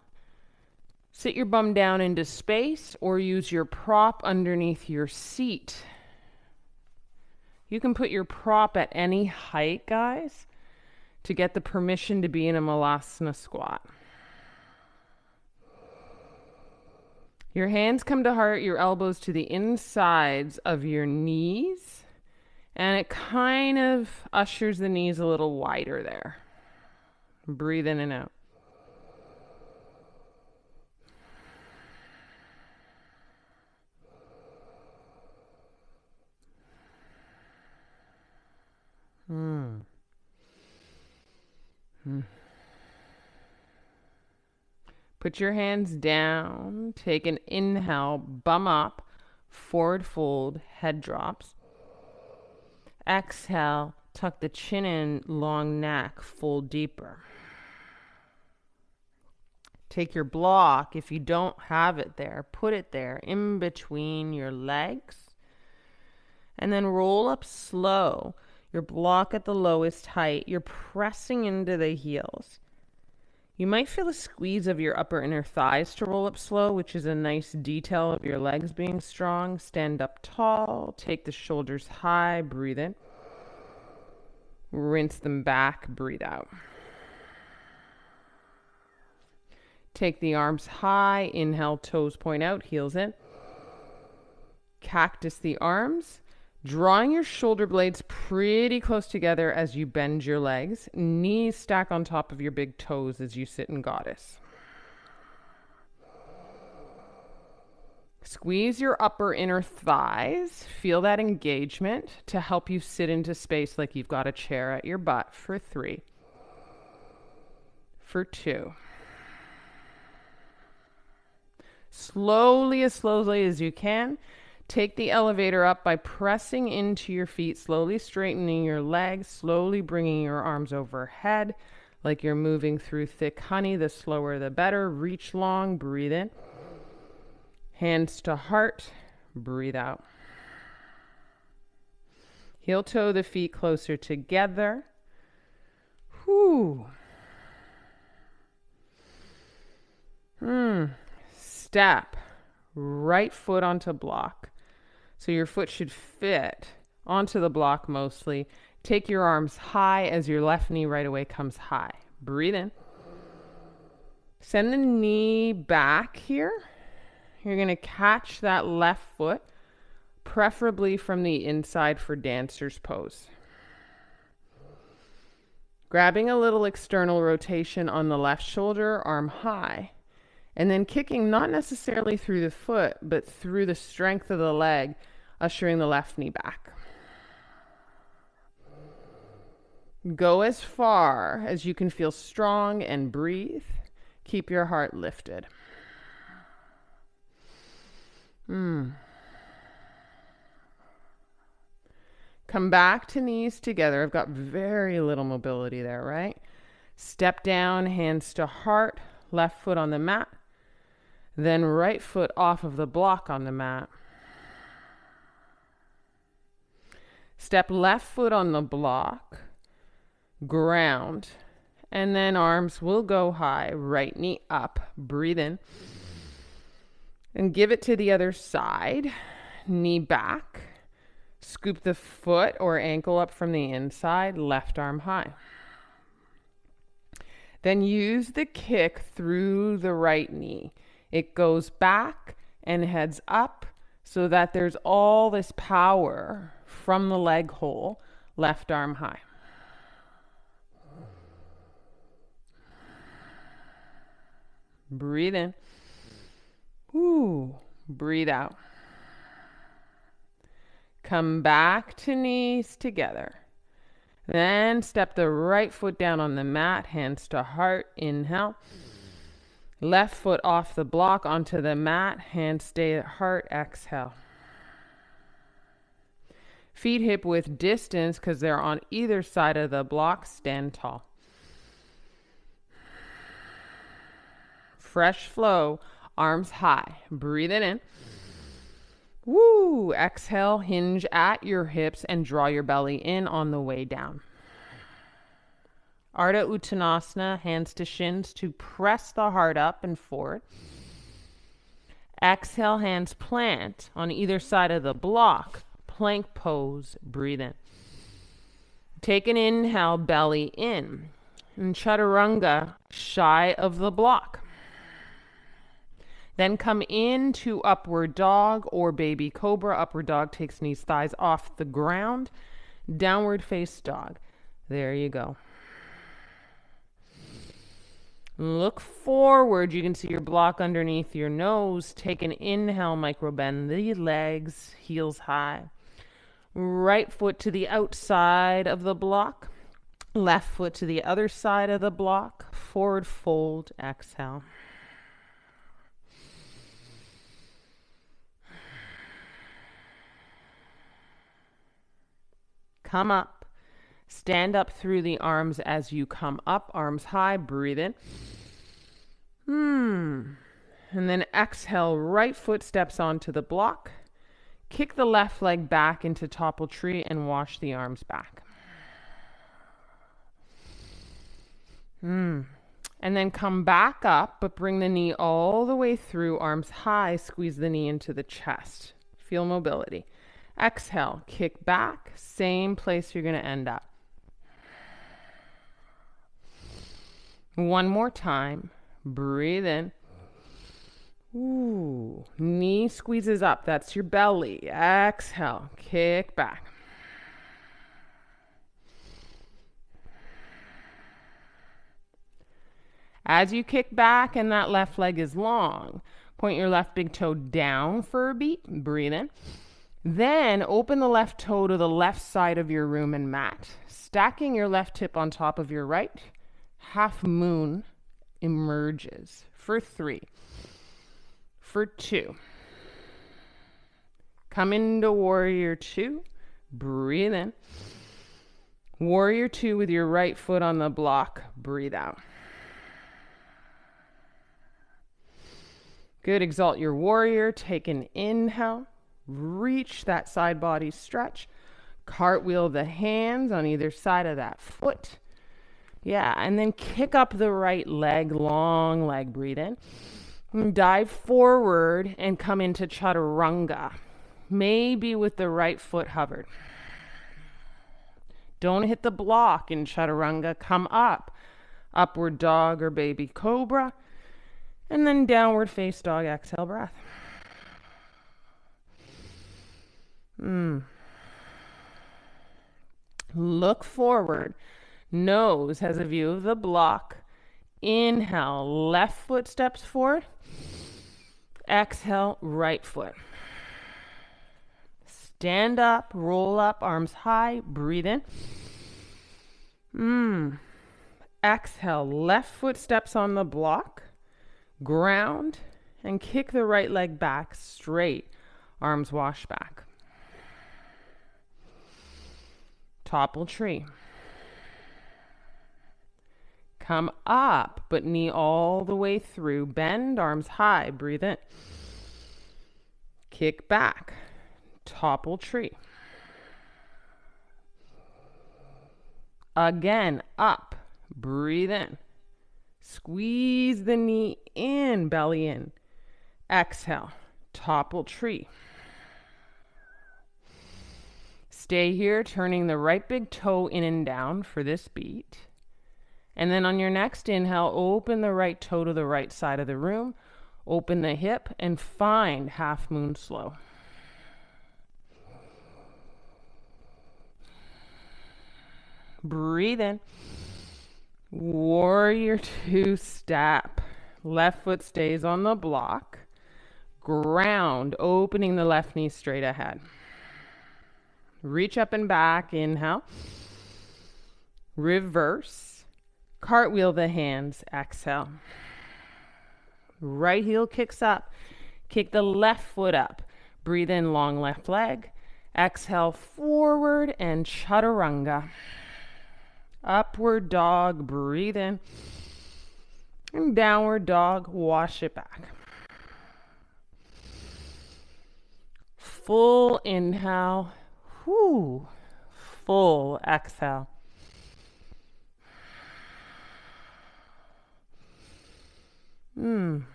Sit your bum down into space or use your prop underneath your seat. You can put your prop at any height, guys, to get the permission to be in a Malasana squat. Your hands come to heart, your elbows to the insides of your knees, and it kind of ushers the knees a little wider there. Breathe in and out. Put your hands down, take an inhale, bum up, forward fold, head drops. Exhale, tuck the chin in, long neck, fold deeper. Take your block, if you don't have it there, put it there in between your legs. And then roll up slow. Your block at the lowest height. You're pressing into the heels. You might feel a squeeze of your upper inner thighs to roll up slow, which is a nice detail of your legs being strong. Stand up tall. Take the shoulders high. Breathe in. Rinse them back. Breathe out. Take the arms high. Inhale, toes point out, heels in. Cactus the arms. Drawing your shoulder blades pretty close together as you bend your legs. Knees stack on top of your big toes as you sit in goddess. Squeeze your upper inner thighs. Feel that engagement to help you sit into space like you've got a chair at your butt for 3. For 2. Slowly as you can. Take the elevator up by pressing into your feet, slowly straightening your legs, slowly bringing your arms overhead like you're moving through thick honey. The slower the better. Reach long, breathe in. Hands to heart, breathe out. Heel toe the feet closer together. Whew. Step right foot onto block. So your foot should fit onto the block mostly. Take your arms high as your left knee right away comes high. Breathe in. Send the knee back here. You're going to catch that left foot, preferably from the inside for dancer's pose. Grabbing a little external rotation on the left shoulder, arm high. And then kicking not necessarily through the foot, but through the strength of the leg, ushering the left knee back. Go as far as you can feel strong and breathe. Keep your heart lifted. Come back to knees together. I've got very little mobility there, right? Step down, hands to heart, left foot on the mat, then right foot off of the block on the mat. Step left foot on the block, ground, and then arms will go high, right knee up, breathe in, and give it to the other side, knee back, scoop the foot or ankle up from the inside, left arm high. Then use the kick through the right knee. It goes back and heads up so that there's all this power from the leg hole, left arm high. Breathe in. Ooh, breathe out. Come back to knees together. Then step the right foot down on the mat, hands to heart, inhale. Left foot off the block onto the mat, hands stay at heart, exhale. Feet hip width distance because they're on either side of the block, stand tall. Fresh flow, arms high. Breathe it in. Woo! Exhale, hinge at your hips and draw your belly in on the way down. Ardha Uttanasana, hands to shins to press the heart up and forward. Exhale, hands plant on either side of the block. Plank pose, breathe in. Take an inhale, belly in. And chaturanga, shy of the block. Then come into upward dog or baby cobra. Upward dog takes knees, thighs off the ground. Downward face dog. There you go. Look forward. You can see your block underneath your nose. Take an inhale, micro bend the legs, heels high. Right foot to the outside of the block. Left foot to the other side of the block. Forward fold, exhale. Come up. Stand up through the arms as you come up. Arms high. Breathe in. And then exhale. Right foot steps onto the block. Kick the left leg back into topple tree and wash the arms back. And then come back up, but bring the knee all the way through. Arms high. Squeeze the knee into the chest. Feel mobility. Exhale, kick back, same place you're going to end up. One more time. Breathe in. Ooh, knee squeezes up. That's your belly. Exhale, kick back. As you kick back and that left leg is long, point your left big toe down for a beat. Breathe in. Then open the left toe to the left side of your room and mat. Stacking your left hip on top of your right. Half moon emerges for 3. For 2. Come into warrior 2. Breathe in. Warrior 2 with your right foot on the block. Breathe out. Good. Exalt your warrior. Take an inhale. Reach that side body stretch. Cartwheel the hands on either side of that foot. Yeah, and then kick up the right leg, long leg. Breathe in. And dive forward and come into chaturanga. Maybe with the right foot hovered. Don't hit the block in chaturanga. Come up. Upward dog or baby cobra. And then downward face dog. Exhale, breath. Look forward. Nose has a view of the block. Inhale, left foot steps forward. Exhale, right foot. Stand up, roll up, arms high, breathe in. Exhale, left foot steps on the block, ground, and kick the right leg back straight. Arms wash back. Topple tree. Come up, but knee all the way through. Bend, arms high, breathe in. Kick back. Topple tree. Again, up, breathe in. Squeeze the knee in, belly in. Exhale, topple tree. Stay here, turning the right big toe in and down for this beat. And then on your next inhale, open the right toe to the right side of the room. Open the hip and find half moon slow. Breathe in. Warrior two step. Left foot stays on the block. Ground, opening the left knee straight ahead. Reach up and back, inhale. Reverse. Cartwheel the hands, exhale. Right heel kicks up. Kick the left foot up. Breathe in, long left leg. Exhale, forward and chaturanga. Upward dog, breathe in. And downward dog, wash it back. Full inhale. Whoo. Full exhale.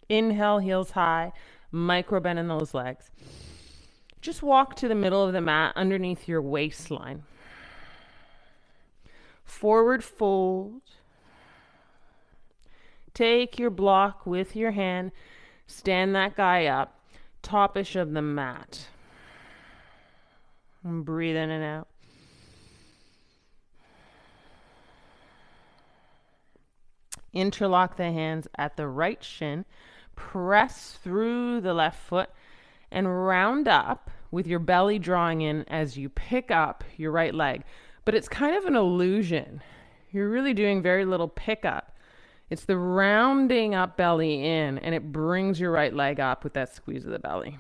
Inhale, heels high, micro bend in those legs. Just walk to the middle of the mat underneath your waistline. Forward fold. Take your block with your hand. Stand that guy up. Topish of the mat. And breathe in and out. Interlock the hands at the right shin. Press through the left foot and round up with your belly drawing in as you pick up your right leg. But it's kind of an illusion. You're really doing very little pickup. It's the rounding up belly in, and it brings your right leg up with that squeeze of the belly.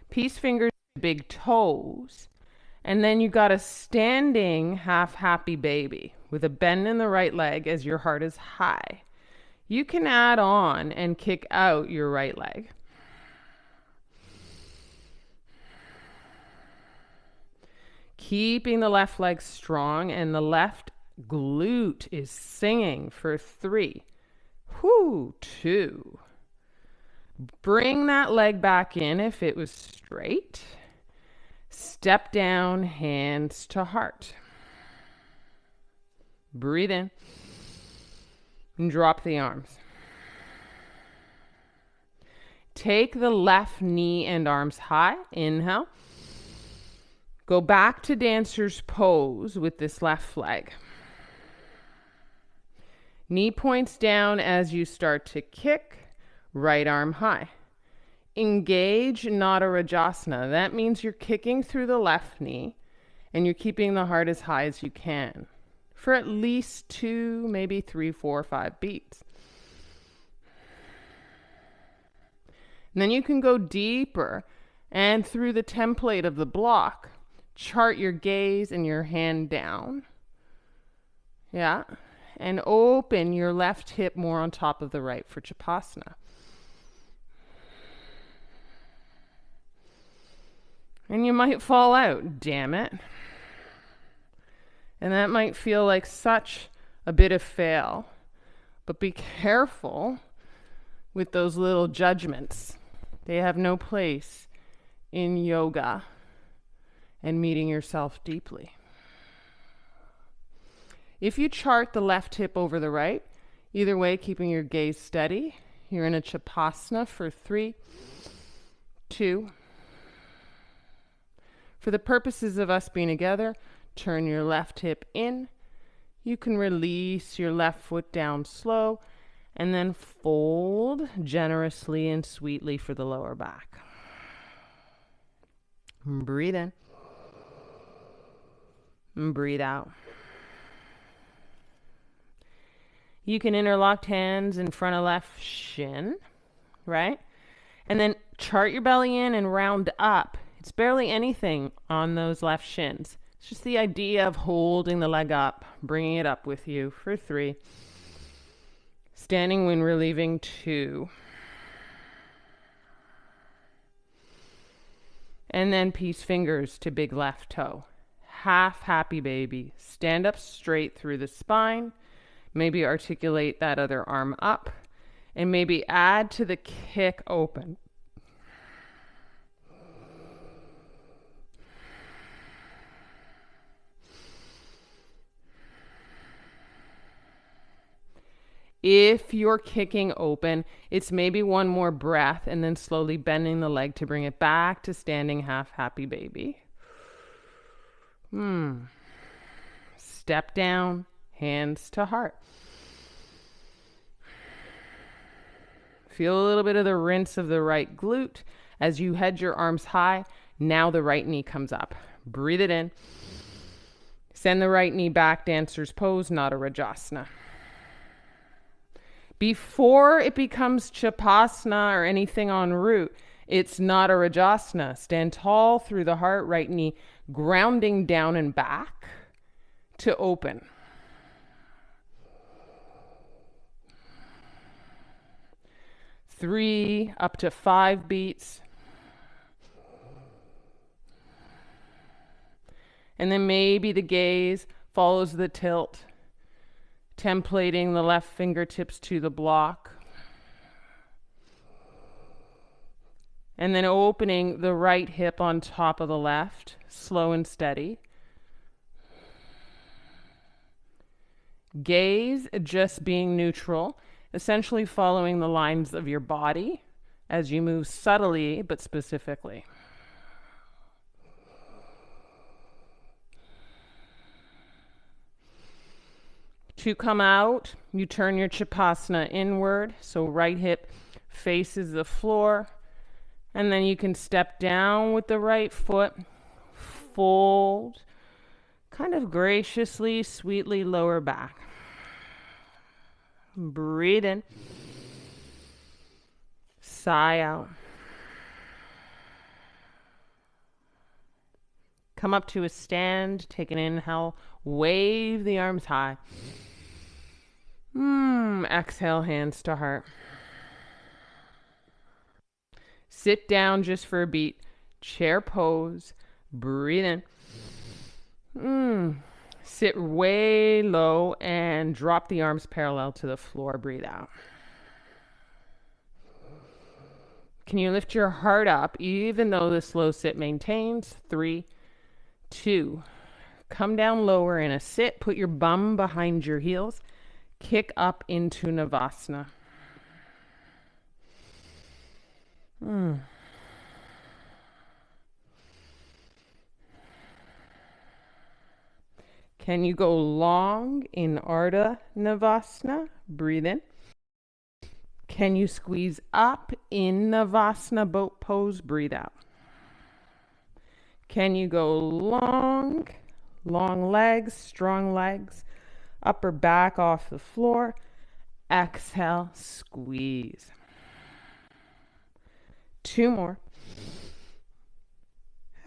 Peace fingers, big toes. And then you got a standing half happy baby with a bend in the right leg as your heart is high. You can add on and kick out your right leg. Keeping the left leg strong, and the left glute is singing for 3. 2. Bring that leg back in if it was straight. Step down, hands to heart. Breathe in. And drop the arms. Take the left knee and arms high. Inhale. Go back to dancer's pose with this left leg. Knee points down as you start to kick. Right arm high. Engage Nada Rajasana. That means you're kicking through the left knee and you're keeping the heart as high as you can for at least 2, maybe 3, 4, 5 beats. And then you can go deeper and through the template of the block, chart your gaze and your hand down. Yeah. And open your left hip more on top of the right for Chapasana. And you might fall out, damn it. And that might feel like such a bit of fail. But be careful with those little judgments. They have no place in yoga and meeting yourself deeply. If you chart the left hip over the right, either way, keeping your gaze steady, you're in a Chapasana for 3, 2. For the purposes of us being together, turn your left hip in. You can release your left foot down slow and then fold generously and sweetly for the lower back. Breathe in. And breathe out. You can interlock hands in front of left shin, right? And then chart your belly in and round up. It's barely anything on those left shins. It's just the idea of holding the leg up, bringing it up with you for 3. Standing when relieving 2. And then peace fingers to big left toe. Half happy baby. Stand up straight through the spine. Maybe articulate that other arm up. And maybe add to the kick open. If you're kicking open, it's maybe one more breath and then slowly bending the leg to bring it back to standing half happy baby. Step down, hands to heart. Feel a little bit of the rinse of the right glute as you head your arms high. Now the right knee comes up. Breathe it in. Send the right knee back, dancer's pose, not a Rajasana. Before it becomes Chapasana or anything en route, it's not a Rajasana. Stand tall through the heart, right knee grounding down and back to open. Three, up to 5 beats. And then maybe the gaze follows the tilt, templating the left fingertips to the block. And then opening the right hip on top of the left, slow and steady. Gaze just being neutral, essentially following the lines of your body as you move subtly but specifically. To come out, you turn your Chapasana inward, so right hip faces the floor, and then you can step down with the right foot, fold, kind of graciously, sweetly lower back. Breathe in, sigh out. Come up to a stand, take an inhale, wave the arms high. Exhale, hands to heart. Sit down just for a beat. Chair pose. Breathe in. Sit way low and drop the arms parallel to the floor. Breathe out. Can you lift your heart up even though the slow sit maintains? 3, 2. Come down lower in a sit. Put your bum behind your heels. Kick up into Navasana. Can you go long in Ardha Navasana? Breathe in. Can you squeeze up in Navasana boat pose? Breathe out. Can you go long legs, strong legs, upper back off the floor? Exhale, squeeze. 2 more.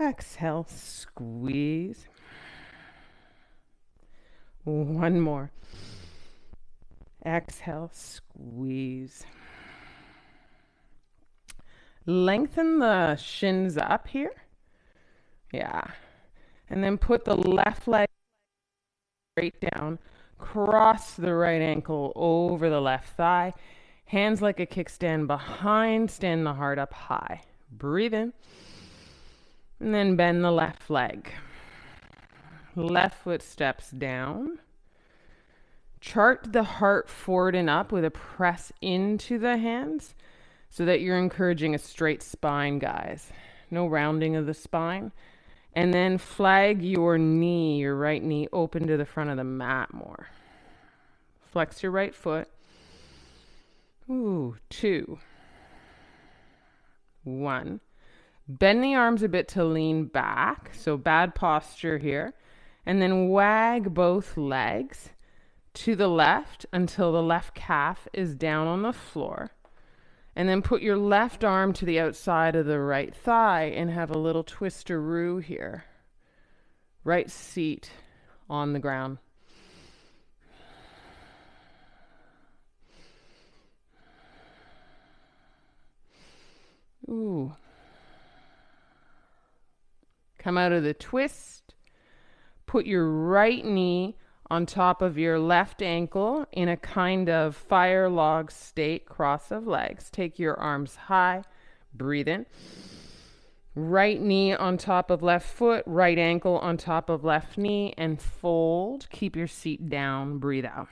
Exhale, squeeze. 1 more. Exhale, squeeze. Lengthen the shins up here. Yeah. And then put the left leg straight down. Cross the right ankle over the left thigh. Hands like a kickstand behind. Stand the heart up high. Breathe in. And then bend the left leg. Left foot steps down. Chart the heart forward and up with a press into the hands. so that you're encouraging a straight spine, guys. No rounding of the spine. And then flag your knee, your right knee, open to the front of the mat more. Flex your right foot. Ooh, 2, 1. Bend the arms a bit to lean back, so bad posture here. And then wag both legs to the left until the left calf is down on the floor. And then put your left arm to the outside of the right thigh and have a little twisteroo here. Right seat on the ground. Ooh. Come out of the twist. Put your right knee on top of your left ankle in a kind of fire log state, cross of legs. Take your arms high. Breathe in. Right knee on top of left foot, right ankle on top of left knee, and fold. Keep your seat down. Breathe out.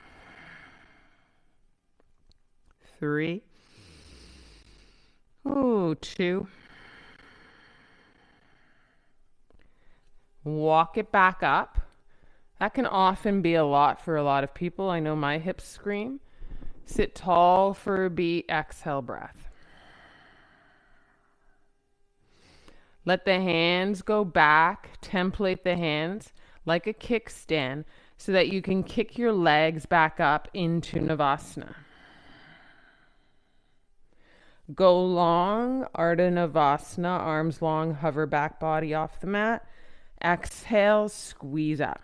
3. Ooh, 2. Walk it back up. That can often be a lot for a lot of people. I know my hips scream. Sit tall for a beat. Exhale, breath. Let the hands go back. Template the hands like a kickstand so that you can kick your legs back up into Navasana. Go long, Ardha Navasana, arms long, hover back body off the mat. Exhale, squeeze up.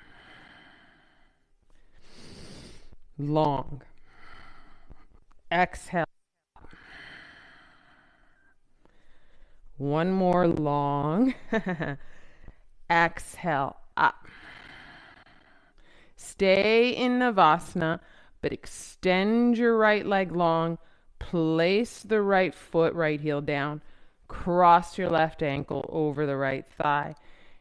Long. Exhale. One more long. Exhale, up. Stay in Navasana, but extend your right leg long. Place the right foot, right heel down. Cross your left ankle over the right thigh.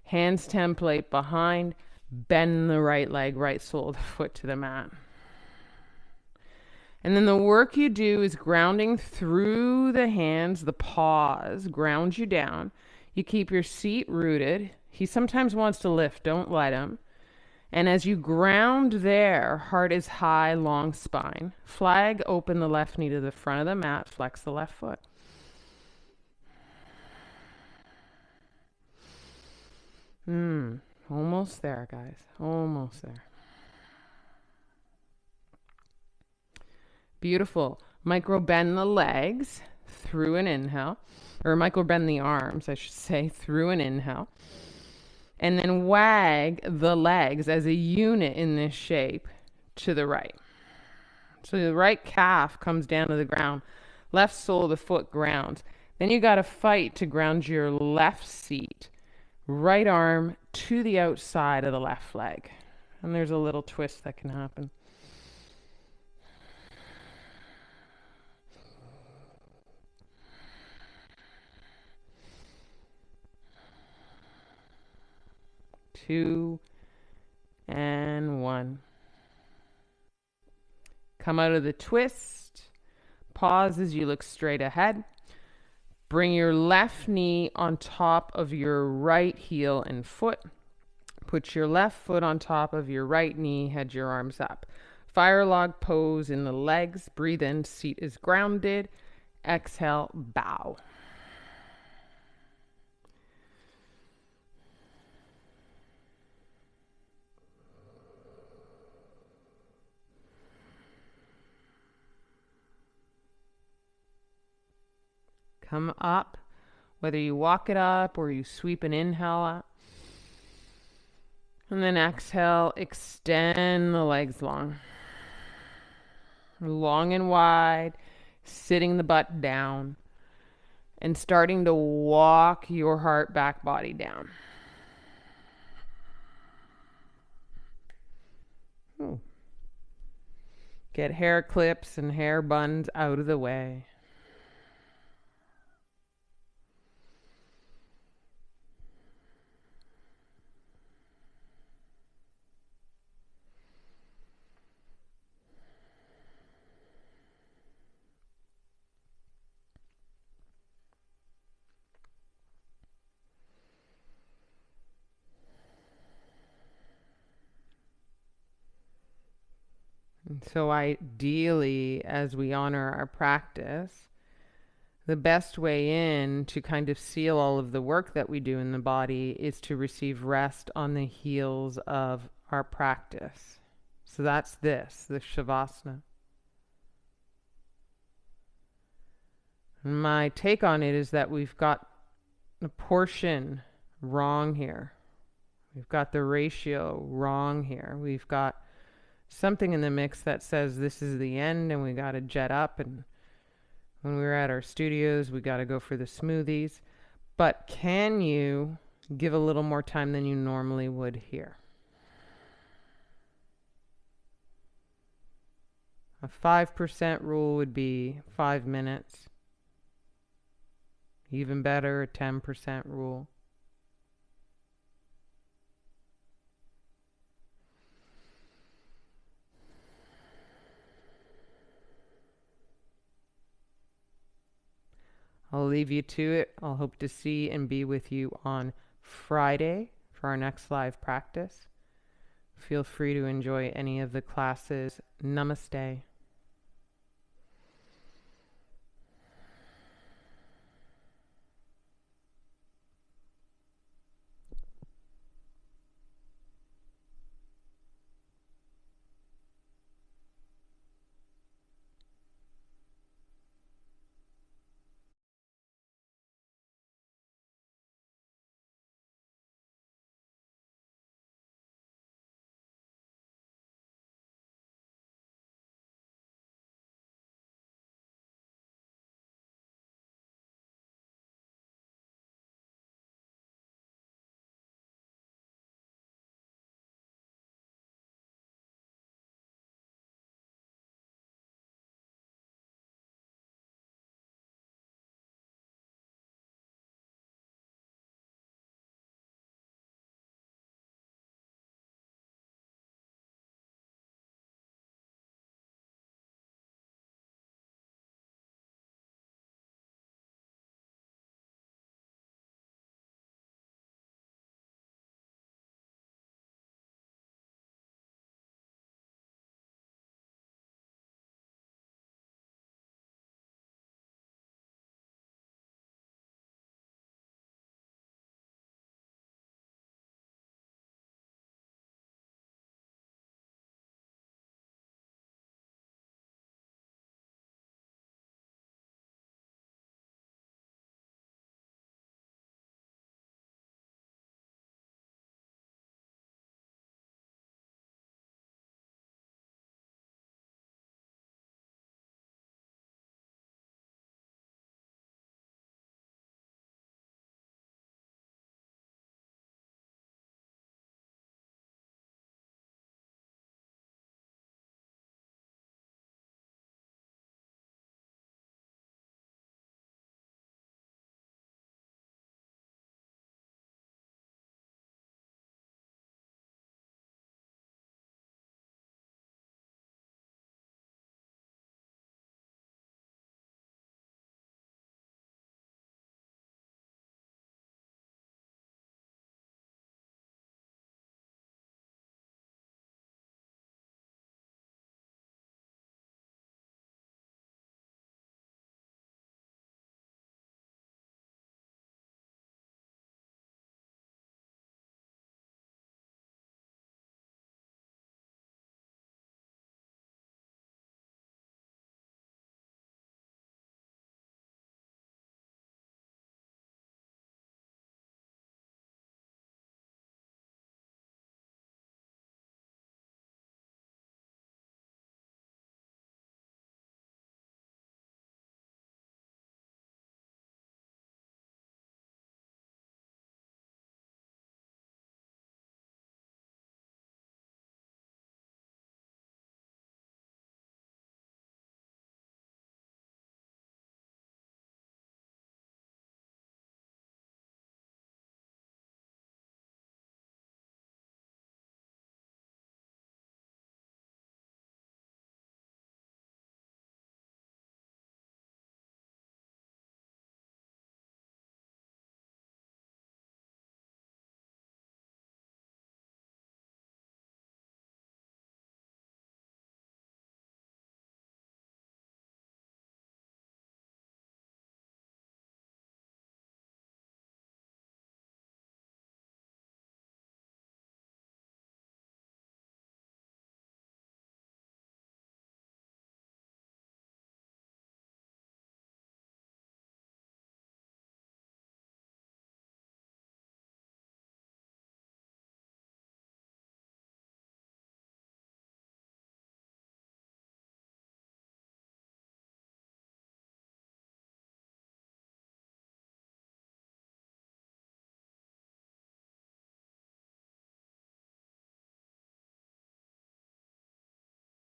Hands template behind. Bend the right leg, right sole of the foot to the mat. And then the work you do is grounding through the hands, the paws, ground you down. You keep your seat rooted. He sometimes wants to lift, don't let him. And as you ground there, heart is high, long spine. Flag, open the left knee to the front of the mat, flex the left foot. Almost there, guys. Almost there. Beautiful. Micro bend the legs through an inhale, or micro bend the arms, I should say, through an inhale. And then wag the legs as a unit in this shape to the right. So the right calf comes down to the ground, left sole of the foot grounds. Then you got to fight to ground your left seat, right arm to the outside of the left leg. And there's a little twist that can happen. Two and 1. Come out of the twist. Pause as you look straight ahead. Bring your left knee on top of your right heel and foot. Put your left foot on top of your right knee. Head your arms up. Fire log pose in the legs. Breathe in. Seat is grounded. Exhale. Bow. Come up, whether you walk it up or you sweep an inhale up. And then exhale, extend the legs long. Long and wide, sitting the butt down and starting to walk your heart back body down. Get hair clips and hair buns out of the way. So ideally, as we honor our practice, the best way in to kind of seal all of the work that we do in the body is to receive rest on the heels of our practice. So that's the Shavasana. My take on it is that we've got a portion wrong here. We've got the ratio wrong here. We've got something in the mix that says this is the end and we got to jet up, and when we were at our studios we got to go for the smoothies. But can you give a little more time than you normally would here? A 5% rule would be 5 minutes. Even better, a 10% rule. I'll leave you to it. I'll hope to see and be with you on Friday for our next live practice. Feel free to enjoy any of the classes. Namaste.